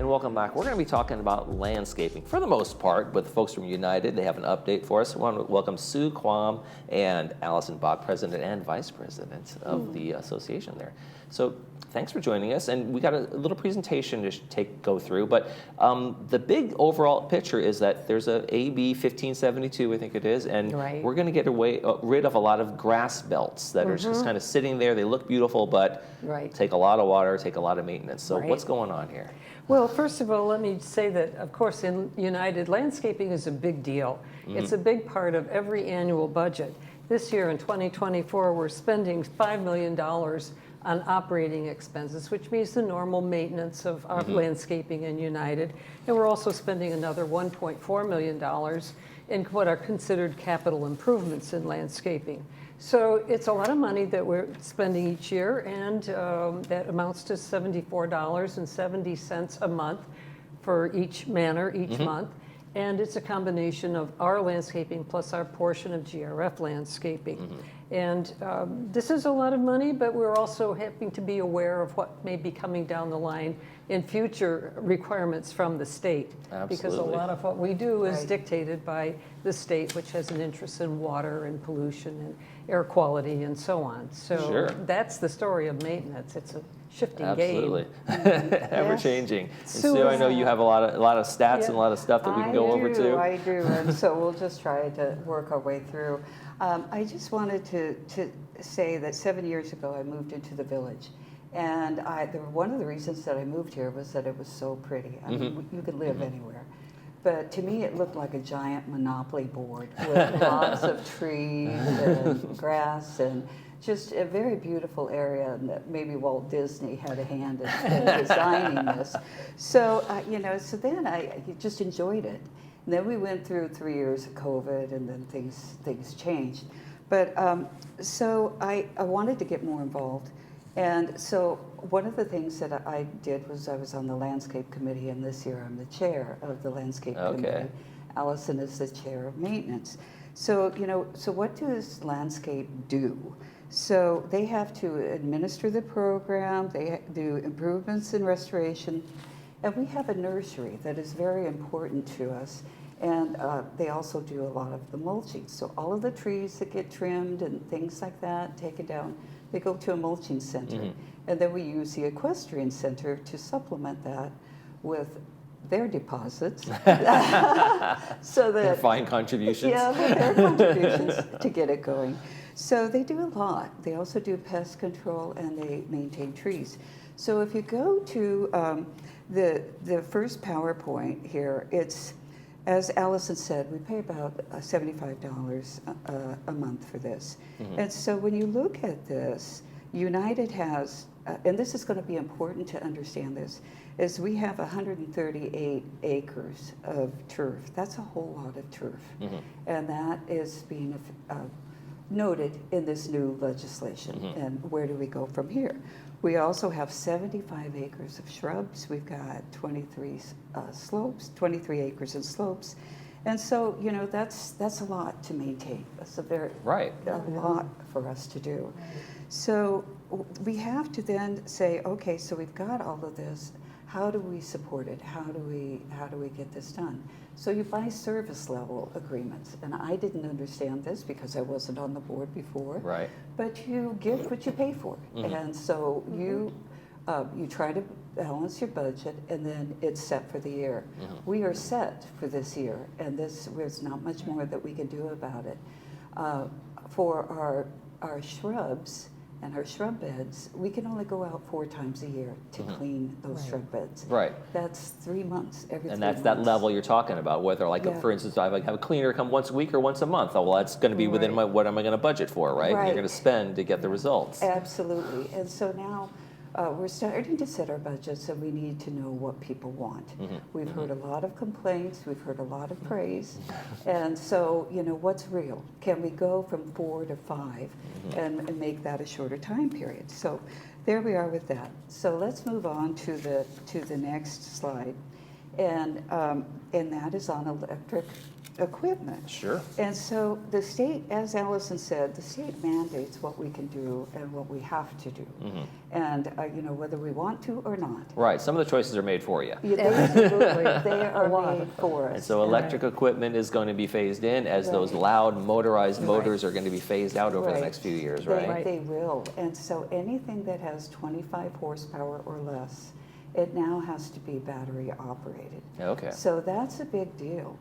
And welcome back. We're going to be talking about landscaping for the most part with folks from United. They have an update for us. We want to welcome Sue Quam and Allison Bach, President and Vice President of the association there. So thanks for joining us. And we got a little presentation to go through. But the big overall picture is that there's a AB 1572, I think it is, and we're going to get rid of a lot of grass belts that are just kind of sitting there. They look beautiful, but take a lot of water, take a lot of maintenance. So what's going on here? Well, first of all, let me say that, of course, in United, landscaping is a big deal. It's a big part of every annual budget. This year in 2024, we're spending $5 million on operating expenses, which means the normal maintenance of our landscaping in United. And we're also spending another $1.4 million in what are considered capital improvements in landscaping. So it's a lot of money that we're spending each year, and that amounts to $74.70 a month for each manor each month. And it's a combination of our landscaping plus our portion of GRF landscaping. And this is a lot of money, but we're also having to be aware of what may be coming down the line in future requirements from the state. Because a lot of what we do is dictated by the state, which has an interest in water and pollution and air quality and so on. So that's the story of maintenance. It's a shifting game. Ever changing. And Sue, I know you have a lot of stats and a lot of stuff that we can go over too. I do, and so we'll just try to work our way through. I just wanted to say that 7 years ago I moved into the village. And one of the reasons that I moved here was that it was so pretty. I mean, you could live anywhere. But to me, it looked like a giant Monopoly board with lots of trees and grass and just a very beautiful area, and that maybe Walt Disney had a hand in designing this. So, so then I just enjoyed it. And then we went through 3 years of COVID, and then things changed. But so I wanted to get more involved. And so one of the things that I did was I was on the landscape committee, and this year I'm the chair of the landscape committee. Allison is the chair of maintenance. So, so what does landscape do? So they have to administer the program, they do improvements and restoration, and we have a nursery that is very important to us. And they also do a lot of the mulching. So all of the trees that get trimmed and things like that, taken down, they go to a mulching center. And then we use the equestrian center to supplement that with their deposits. So that their fine contributions. Yeah, with their contributions to get it going. So they do a lot. They also do pest control, and they maintain trees. So if you go to the first PowerPoint here, it's, as Allison said, we pay about $75 a month for this. And so when you look at this, United has, and this is going to be important to understand this, is we have 138 acres of turf. That's a whole lot of turf. And that is being noted in this new legislation. And where do we go from here? We also have 75 acres of shrubs. We've got 23 slopes, 23 acres in slopes. And so, that's a lot to maintain. That's a lot for us to do. So we have to then say, okay, so we've got all of this. How do we support it? How do we get this done? So you buy service level agreements, and I didn't understand this because I wasn't on the board before. But you get what you pay for, and so you try to balance your budget, and then it's set for the year. We are set for this year, and there's not much more that we can do about it. For our shrubs and our shrub beds, we can only go out 4 times a year to clean those shrub beds. That's 3 months, every 3 months. And that's that level you're talking about, whether for instance, I have a cleaner come once a week or once a month. Oh, well, that's going to be within what am I going to budget for, right? You're going to spend to get the results. Absolutely. And so now we're starting to set our budgets, and we need to know what people want. We've heard a lot of complaints, we've heard a lot of praise, and so, what's real? Can we go from 4 to 5 and make that a shorter time period? So there we are with that. So let's move on to the next slide, and that is on electric equipment. Sure. And so the state, as Allison said, the state mandates what we can do and what we have to do. And, whether we want to or not. Right. Some of the choices are made for you. Yeah, Absolutely. they are lot. made for us. And so electric equipment is going to be phased in as those Right. loud motorized Right. motors are going to be phased out over the Right. next few years, They, right? they will. And so anything that has 25 horsepower or less, it now has to be battery operated. Okay. So that's a big deal,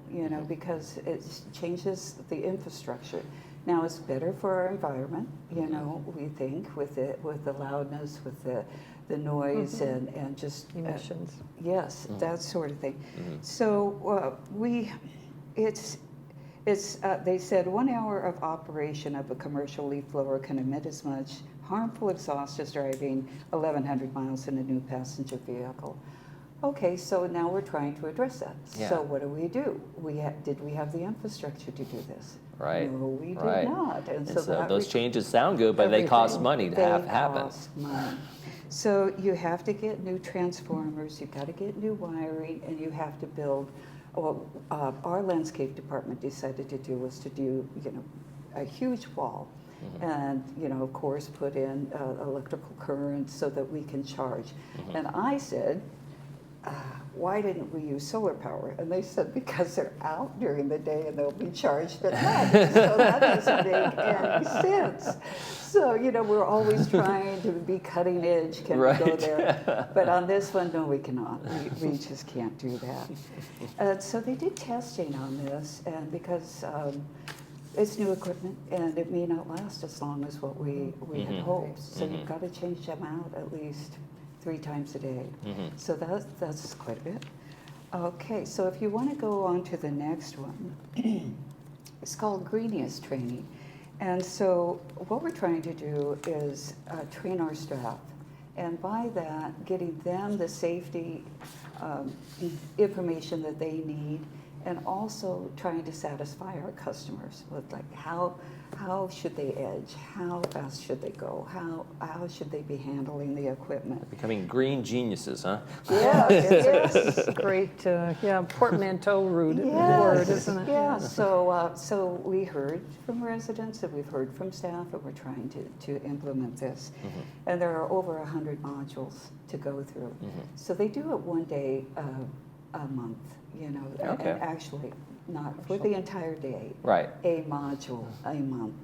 because it changes the infrastructure. Now it's better for our environment, we think, with the loudness, with the noise and just Emissions. yes, that sort of thing. So they said 1 hour of operation of a commercial leaf blower can emit as much harmful exhaust as driving 1,100 miles in a new passenger vehicle. Okay, so now we're trying to address that. Yeah. So what do? Did we have the infrastructure to do this? Right. No, we did Right. not. And so so that those changes sound good, but they cost money to have happen. cost money. So you have to get new transformers, you've got to get new wiring, and you have to build. What our landscape department decided to do was to do, a huge wall, and of course put in electrical current so that we can charge. And I said, why didn't we use solar power? And they said, because they're out during the day and they'll be charged at night. So that doesn't make any sense. So, we're always trying to be cutting edge. Can we go there? But on this one, no, we cannot. We just can't do that. So they did testing on this, and because it's new equipment, and it may not last as long as what we had hoped. So you've got to change them out at least 3 times a day. So that's quite a bit. Okay, so if you want to go on to the next one, it's called Greeniest Training. And so what we're trying to do is train our staff. And by that, getting them the safety information that they need, and also trying to satisfy our customers with how should they edge, how fast should they go, how should they be handling the equipment. Becoming green geniuses, huh? Yes. Great, portmanteau word, isn't it? Yeah, so we heard from residents and we've heard from staff, and we're trying to implement this. And there are over 100 modules to go through. So they do it 1 day a month, Okay. and actually not for the entire day. Right. A module a month.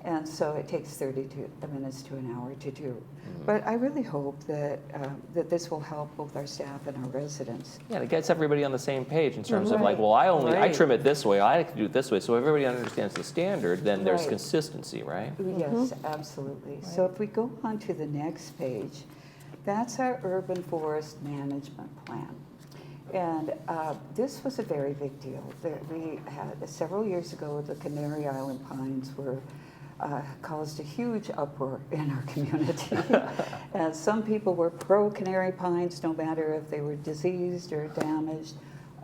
And so it takes 30 minutes to an hour to do. But I really hope that this will help both our staff and our residents. Yeah, it gets everybody on the same page in terms of Right. well, I Right. trim it this way, I like to do it this way, so everybody understands the standard, then there's Right. consistency, right? Yes, absolutely. So if we go on to the next page, that's our urban forest management plan. And this was a very big deal. We had several years ago, the Canary Island pines caused a huge uproar in our community. And some people were pro canary pines, no matter if they were diseased or damaged.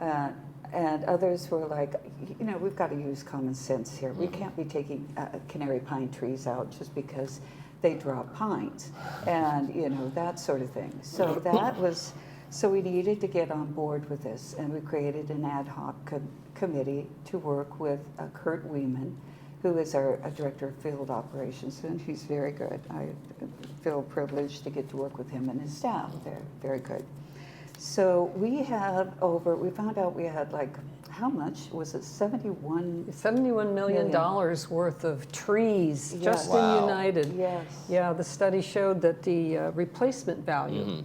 And others were like, we've got to use common sense here. We can't be taking canary pine trees out just because they drop pines, and that sort of thing. So we needed to get on board with this, and we created an ad hoc committee to work with Kurt Weeman, who is our director of field operations, and he's very good. I feel privileged to get to work with him and his staff. They're very good. So we found out we had how much was it? $71 million worth of trees Yes. just Wow. in United. Yes. Yeah, the study showed that the replacement value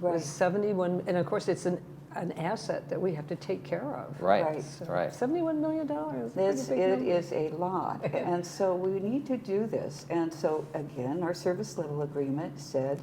Right. was 71, and of course it's an asset that we have to take care of. Right, So right. $71 million. It is a lot, and so we need to do this. And so again, our service level agreement said,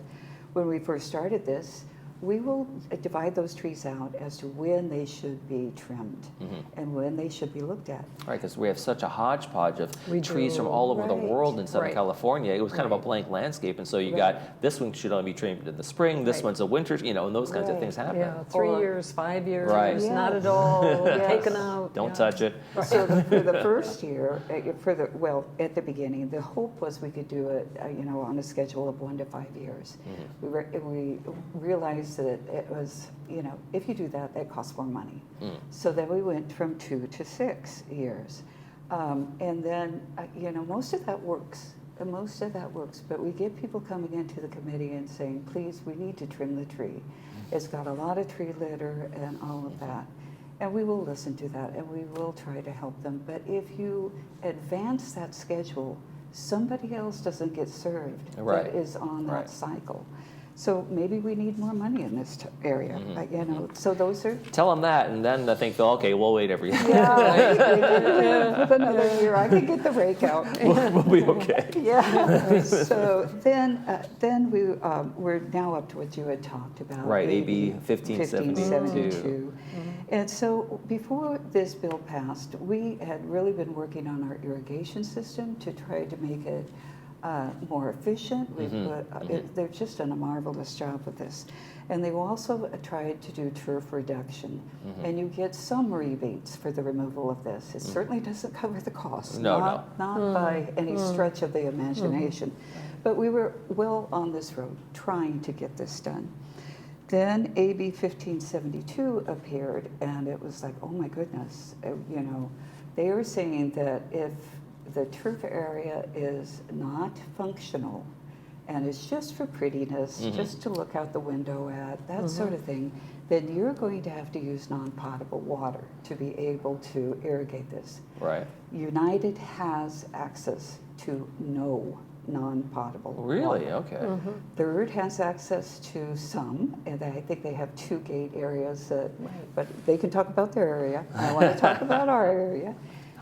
when we first started this, we will divide those trees out as to when they should be trimmed and when they should be looked at. Right, because we have such a hodgepodge of We trees do. from all over the Right. world in Southern Right. California. It was kind of a Right. blank landscape, and so you Right. got this one should only be trimmed in the spring, this Right. one's a winter, and those kinds of Right. things happen. Yeah, 3 Or- years, 5 years, Right. not Yes. at all, Yes. taken out. Don't yeah. touch it. So for the first year, at the beginning, the hope was we could do it, on a schedule of 1 to 5 years. We realized realized that it was, if you do that, that costs more money. So then we went from 2 to 6 years. And then, most of that works. Most of that works, but we get people coming into the committee and saying, please, we need to trim the tree. It's got a lot of tree litter and all of that. And we will listen to that, and we will try to help them. But if you advance that schedule, somebody else doesn't get served Right. that is on that Right. cycle. So maybe we need more money in this area, so those are. Tell them that, and then I think, okay, we'll wait every year. Yeah, with another year, I can get the rake out. We'll be okay. Yeah, so then we're now up to what you had talked about. Right, AB 1572. 1572. And so before this bill passed, we had really been working on our irrigation system to try to make it more efficient. They've just done a marvelous job with this. And they've also tried to do turf reduction. And you get some rebates for the removal of this. It certainly doesn't cover the cost. No. Not by any stretch of the imagination. But we were well on this road trying to get this done. Then AB 1572 appeared, and it was like, oh my goodness, they were saying that if the turf area is not functional and it's just for prettiness, just to look out the window at, that sort of thing, then you're going to have to use non-potable water to be able to irrigate this. Right. United has access to no non-potable Really? water. Okay. Third has access to some, and I think they have 2 gate areas but they can talk about their area. I want to talk about our area.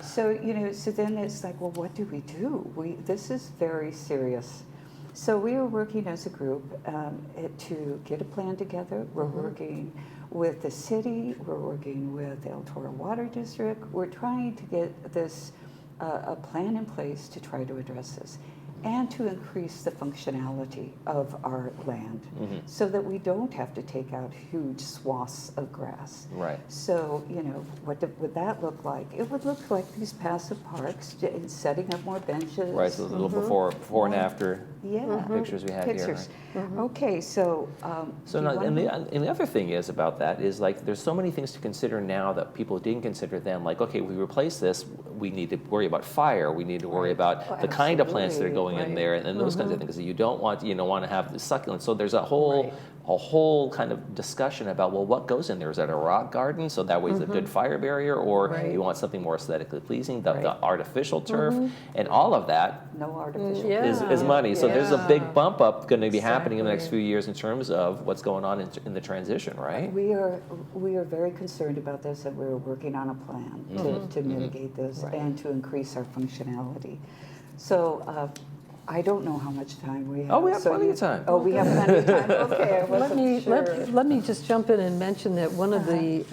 So, so then it's like, well, what do we do? This is very serious. So we are working as a group to get a plan together. We're working with the city. We're working with the El Toro Water District. We're trying to get this, a plan in place to try to address this and to increase the functionality of our land so that we don't have to take out huge swaths of grass. Right. So, what would that look like? It would look like these passive parks, setting up more benches. Right, so a little before and after pictures we had here. Right? Okay, so. And the other thing is about that is like there's so many things to consider now that people didn't consider then. Like, okay, we replace this, we need to worry about fire, we need to worry about the kind of plants that are going in there, and those kinds of things that you don't want to have the succulents. So there's a whole kind of discussion about, well, what goes in there? Is that a rock garden, so that way it's a good fire barrier, or you want something more aesthetically pleasing, the artificial turf, and all of that No artificial. is money. So there's a big bump up going to be happening in the next few years in terms of what's going on in the transition, right? We are very concerned about this, and we're working on a plan to mitigate this and to increase our functionality. So I don't know how much time we have. Oh, we have plenty of time. Oh, we have plenty of time. Okay, I wasn't sure. Let me just jump in and mention that one of the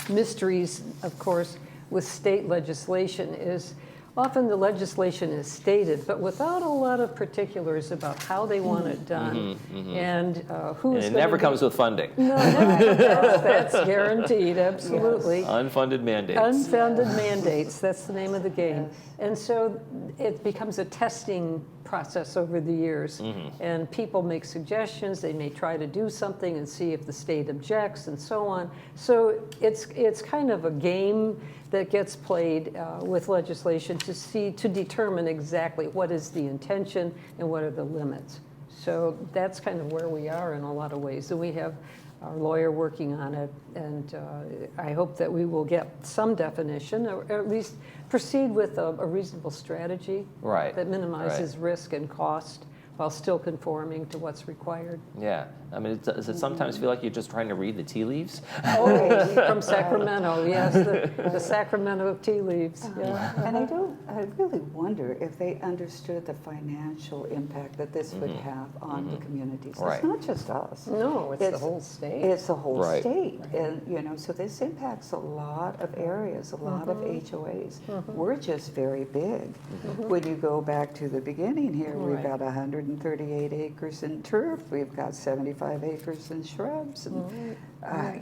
mysteries, of course, with state legislation is often the legislation is stated, but without a lot of particulars about how they want it done and who's. And it never comes with funding. No, that's guaranteed, absolutely. Yes. Unfunded mandates. Unfunded mandates, that's the name of the game. And so it becomes a testing process over the years. And people make suggestions, they may try to do something and see if the state objects and so on. So it's kind of a game that gets played with legislation to determine exactly what is the intention and what are the limits. So that's kind of where we are in a lot of ways. And we have our lawyer working on it, and I hope that we will get some definition, or at least proceed with a reasonable strategy that minimizes risk and cost while still conforming to what's required. Yeah. I mean, does it sometimes feel like you're just trying to read the tea leaves? Oh, from Sacramento, yes, the Sacramento tea leaves. Yeah. And I really wonder if they understood the financial impact that this would have on the communities. Right. It's not just us. No, it's the whole state. It's the whole state. And, so this impacts a lot of areas, a lot of HOAs. We're just very big. When you go back to the beginning here, we've got 100 238 acres in turf. We've got 75 acres in shrubs, and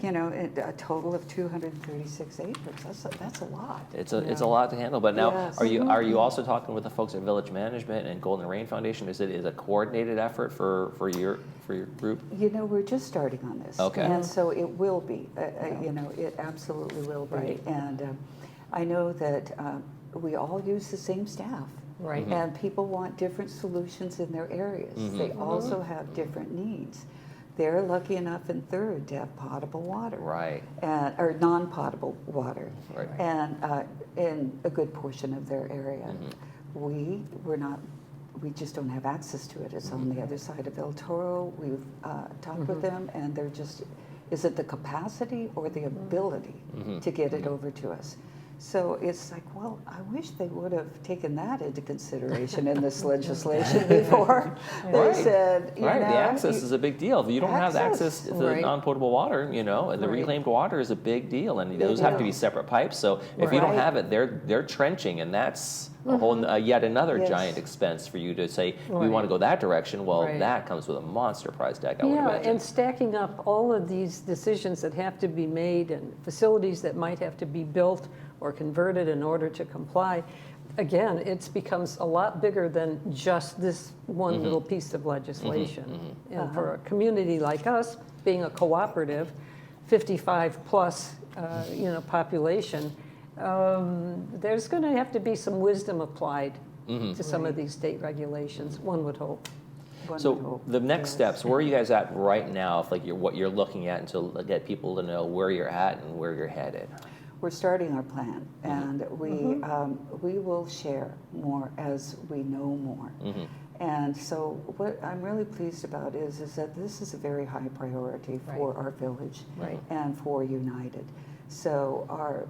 you know, a total of 236 acres. That's a lot. It's a lot to handle. But now, Yes. are you also talking with the folks at Village Management and Golden Rain Foundation? Is it a coordinated effort for your group? You know, we're just starting on this. Okay. And so it will be. You know, it absolutely will be. Right. And I know that we all use the same staff. Right. And people want different solutions in their areas. They also have different needs. They're lucky enough in Third to have potable water. Right. And, or non-potable water. Right. And in a good portion of their area. We're not, we just don't have access to it. It's on the other side of El Toro. We've talked with them, and they're just, is it the capacity or the ability to get it over to us? So it's like, well, I wish they would have taken that into consideration in this legislation before they said, you know. The access is a big deal. If you don't have access to Right. non-potable water, you know, and the Right. reclaimed water is a big deal, and those have to be separate pipes. So if you don't Right. have it, they're trenching, and that's a whole yet another Yes. giant expense for you to say we Right. want to go that direction. Well, Right. that comes with a monster price tag, I would Yeah, imagine. and stacking up all of these decisions that have to be made and facilities that might have to be built or converted in order to comply, again, it becomes a lot bigger than just this one little piece of legislation. And for a community like us, being a cooperative, 55 plus, you know, population, there's going to have to be some wisdom applied to some of these state regulations, one would hope. So the next steps, where are you guys at right now? If like what you're looking at, and to get people to know where you're at and where you're headed. We're starting our plan, and we will share more as we know more. And so what I'm really pleased about is that this is a very high priority for our village and for United. So our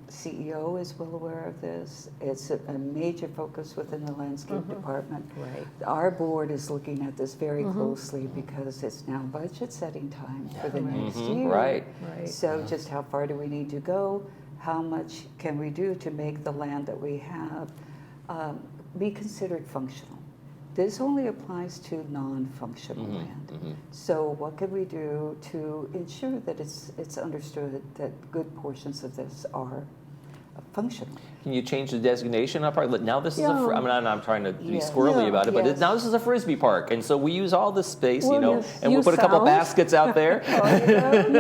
CEO is well aware of this. It's a major focus within the landscape department. Right. Our board is looking at this very closely because it's now budget setting time for the next year. Right. Right. So just how far do we need to go? How much can we do to make the land that we have be considered functional? This only applies to non-functional land. So what can we do to ensure that it's understood that good portions of this are functional? Can you change the designation up? Now this is Yeah. I mean, I'm not trying to be Yeah. squirrely about it, but Yes. now this is a Frisbee park, and so we use all this space, Well, you know, yes, and we you put a couple sound- baskets out there.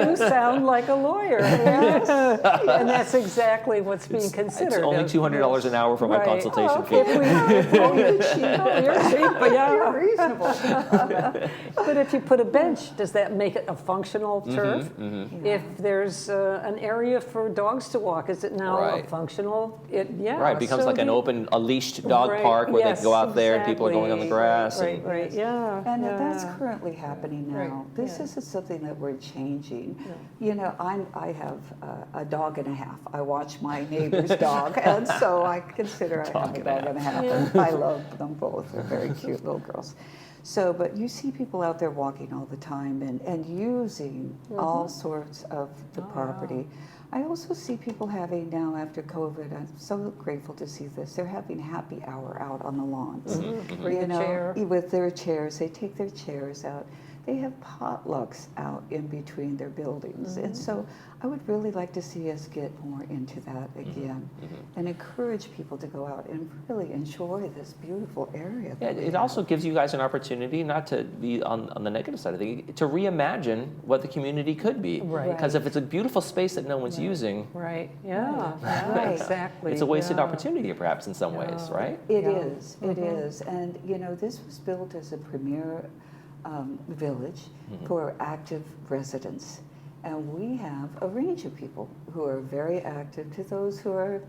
You sound like a lawyer. And that's exactly what's being considered. It's only $200 an hour for my Right. consultation fee. If we, you're cheap, but yeah. Reasonable. But if you put a bench, does that make it a functional turf? If there's an area for dogs to walk, is it now a Right. functional? Right, it becomes so like a leashed dog Right, park where yes, they can go out there and people are going on the exactly. grass. Right, right, yeah. And yeah. that's currently happening now. Right, This yeah. isn't something that we're changing. You know, I have a dog and a half. I watch my neighbor's dog, and so I consider I have a dog and a half. And I love them both. They're very cute little girls. So, but you see people out there walking all the time and using all sorts of the property. I also see people having now after COVID, I'm so grateful to see this, they're having happy hour out on the lawns. Bring You a know, chair. with their chairs, they take their chairs out. They have potlucks out in between their buildings. And so I would really like to see us get more into that again and encourage people to go out and really enjoy this beautiful area. Yeah, that we it have. also gives you guys an opportunity, not to be on the negative side of things, to reimagine what the community could be. Right. Because if it's a beautiful space that no one's using, Right, yeah, yeah, Right. exactly. it's a wasted yeah. opportunity perhaps in some ways, right? It Yeah. is, it is. And, you know, this was built as a premier village for active residents. And we have a range of people who are very active to those who are,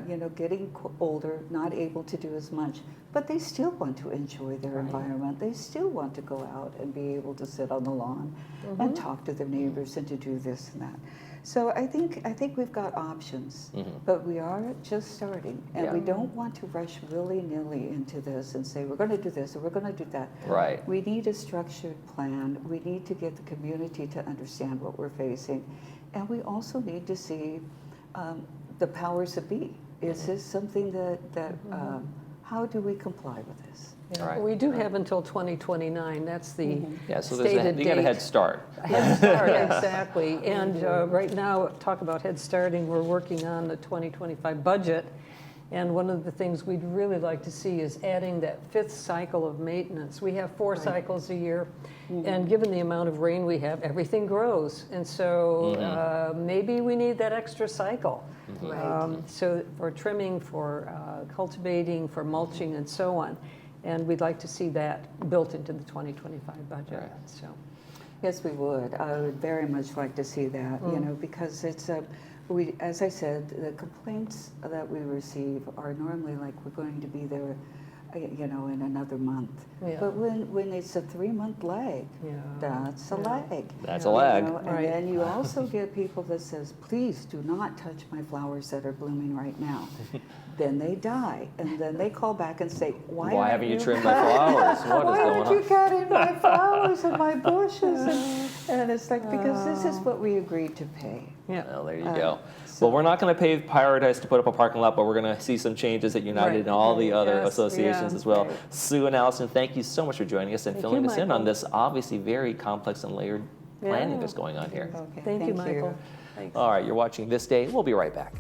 you know, getting older, not able to do as much, but they still want to enjoy their environment. They still want to go out and be able to sit on the lawn and talk to their neighbors and to do this and that. So I think we've got options, but we are just starting, and we don't want to rush willy-nilly into this and say we're going to do this or we're going to do that. Right. We need a structured plan. We need to get the community to understand what we're facing, and we also need to see the powers that be. Is this something that how do we comply with this? Yeah, Right, we do have until 2029, that's the Yeah, so stated you got a head date. start. Head Start, exactly. And right now, talk about head starting, we're working on the 2025 budget. And one of the things we'd really like to see is adding that 5th cycle of maintenance. We have 4 cycles a year, and given the amount of rain we have, everything grows. And so maybe we need that extra cycle. So for trimming, for cultivating, for mulching, and so on. And we'd like to see that built into the 2025 budget. Right. So. Yes, we would. I would very much like to see that, you know, because it's as I said, the complaints that we receive are normally like we're going to be there, you know, in another month. Yeah. But when it's a 3-month lag, Yeah. that's a lag. That's a lag. You know, and Right. then you also get people that says, please do not touch my flowers that are blooming right now. Then they die, and then they call back and say, Why haven't you trimmed my flowers? What Why is going aren't on? you cutting my flowers and my bushes? And it's like, because this is what we agreed to pay. Yeah. Well, there you go. so- Well, we're not going to pay Paradise to put up a parking lot, but we're going to see some changes at United Right. and all the other Yes, associations yeah. as well. Right. Sue and Allison, thank you so much for joining us and Thank filling you, us in on Michael. this obviously very complex and layered planning Yeah. that's going on here. Okay, Thank you, Michael. Thanks. All right, you're watching This Day. We'll be right back.